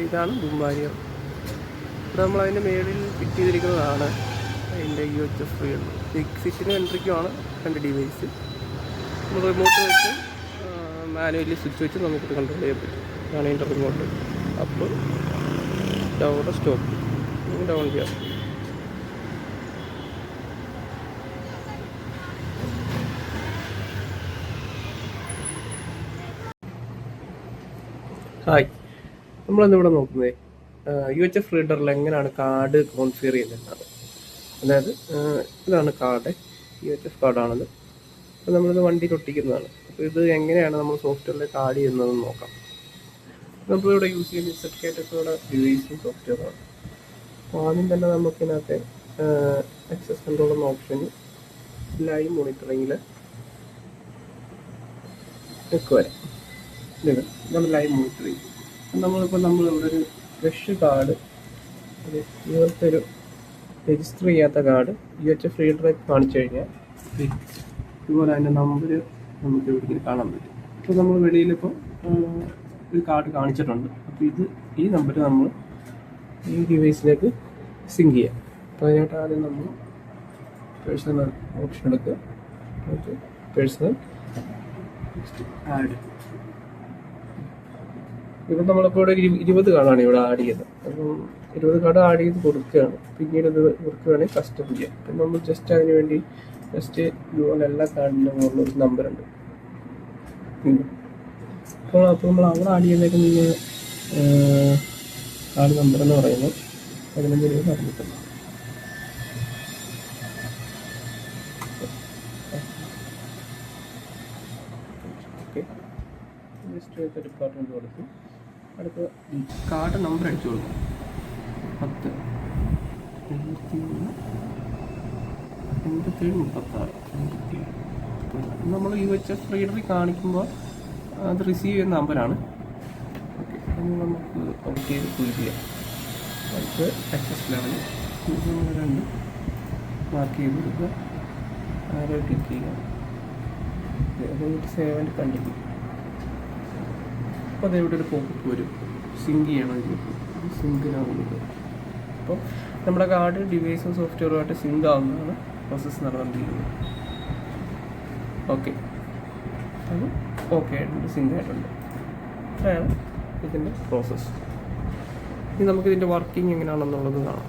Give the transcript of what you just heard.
ഇതാണ് boom barrier. ഇവിടെ നമ്മളതിൻ്റെ മേളിൽ ഫിറ്റ് ചെയ്തിരിക്കുന്നതാണ് അതിൻ്റെ UHF റീഡർ. എക്സിറ്റിനും എൻട്രിക്കുമാണ് 2 ഡിവൈസ്. നമ്മൾ റിമോട്ട് വെച്ച് മാനുവലി സ്വിച്ച് വെച്ച് നമുക്കിത് കൺട്രോൾ ചെയ്യാൻ പറ്റും. ഇതാണ് അതിൻ്റെ remote. Up, down, stop, down ചെയ്യാം. ഹായ്, നമ്മളിന്നിവിടെ നോക്കുന്നത് UHF റീഡറിൽ എങ്ങനെയാണ് കാർഡ് കോൺഫിഗർ ചെയ്യുന്നതെന്നാണ്. അതായത് ഇതാണ് കാർഡ്, UHF കാർഡാണത്. അപ്പോൾ നമ്മളിത് വണ്ടിയിൽ ഒട്ടിക്കുന്നതാണ്. അപ്പോൾ ഇത് എങ്ങനെയാണ് നമ്മൾ സോഫ്റ്റ്വെയറിലേക്ക് ആഡ് ചെയ്യുന്നതെന്ന് നോക്കാം. നമ്മളിവിടെ യൂസ് ചെയ്യുന്ന സെറ്റ് ഡിവൈസും സോഫ്റ്റ്വെയറാണ്. അപ്പോൾ ആദ്യം തന്നെ നമുക്കിതിനകത്ത് ആക്സസ് കൺട്രോൾ എന്ന ഓപ്ഷന് ലൈവ് മോണിറ്ററിങ്ങിൽ വരാം. ഇതാണ് ലൈവ് മോണിറ്ററിങ്. നമ്മളിവിടെ ഒരു ഫ്രഷ് കാർഡ്, ഇവിടുത്തെ ഒരു രജിസ്റ്റർ ചെയ്യാത്ത കാർഡ് UHF റീഡറെ കാണിച്ചു കഴിഞ്ഞാൽ ഇതുപോലെ അതിൻ്റെ നമ്പർ നമുക്ക് ഇവിടെ കാണാൻ പറ്റും. ഇപ്പോൾ നമ്മൾ വെളിയിലിപ്പോൾ ഒരു കാർഡ് കാണിച്ചിട്ടുണ്ട്. അപ്പോൾ ഈ നമ്പർ നമ്മൾ ഈ ഡിവൈസിലേക്ക് സിങ്ക് ചെയ്യാം. അപ്പോൾ അതിനായിട്ട് ആദ്യം നമ്മൾ പേഴ്സണൽ ഓപ്ഷൻ എടുക്കുക. Personal add. ഇപ്പം നമ്മളിപ്പോൾ ഇവിടെ 20 കാർഡാണ് ഇവിടെ ആഡ് ചെയ്തത്. അപ്പം 20 കാർഡ് ആഡ് ചെയ്ത് കൊടുക്കുകയാണ്. പിന്നീട് ഇത് കൊടുക്കുകയാണെങ്കിൽ കസ്റ്റം ചെയ്യാം. അപ്പം നമ്മൾ ജസ്റ്റ് അതിന് വേണ്ടി ഇതുപോലെ എല്ലാ കാർഡിൻ്റെ മുകളിലൊരു നമ്പറുണ്ട്. അപ്പോൾ നമ്മൾ അവിടെ ആഡ് ചെയ്തേക്കുന്ന കാർഡ് നമ്പർ എന്ന് പറയുന്നത് 15 ഓക്കെ, ജസ്റ്റ് ഡിപ്പാർട്ട്മെൻറ്റ് കൊടുക്കും. അടുത്ത കാർഡ് നമ്പർ അടിച്ചു കൊടുക്കും. 10 87 36 നമ്മൾ UHF റീഡറിൽ കാണിക്കുമ്പോൾ അത് റിസീവ് ചെയ്യുന്ന നമ്പറാണ്. ഓക്കെ, അത് നമുക്ക് ഔട്ട് ചെയ്ത് ഫുൾ ചെയ്യാം. അടുത്ത് ആക്സസ് ലെവൽ 2 മാർക്ക് ചെയ്ത് കൊടുക്കുക. ആരോ ക്ലിക്ക് ചെയ്യുക. Save and continue. അപ്പോൾ അതിവിടെ ഒരു പോക്കറ്റ് വരും. സിങ്ക് ചെയ്യണമെങ്കിൽ സിങ്കിനാണ് കൊടുക്കുക. അപ്പോൾ നമ്മുടെ കാർഡ് ഡിവൈസും സോഫ്റ്റ്വെയറുമായിട്ട് സിങ്ക് ആവുന്നതാണ് പ്രോസസ്സ് നടന്നുകൊണ്ടിരിക്കുന്നത്. ഓക്കെ, അത് ഓക്കെ ആയിട്ടുണ്ട്, സിങ്ക് ആയിട്ടുണ്ട്. അതാണ് ഇതിൻ്റെ പ്രോസസ്സ്. ഇനി നമുക്കിതിൻ്റെ വർക്കിംഗ് എങ്ങനെയാണെന്നുള്ളത് കാണാം.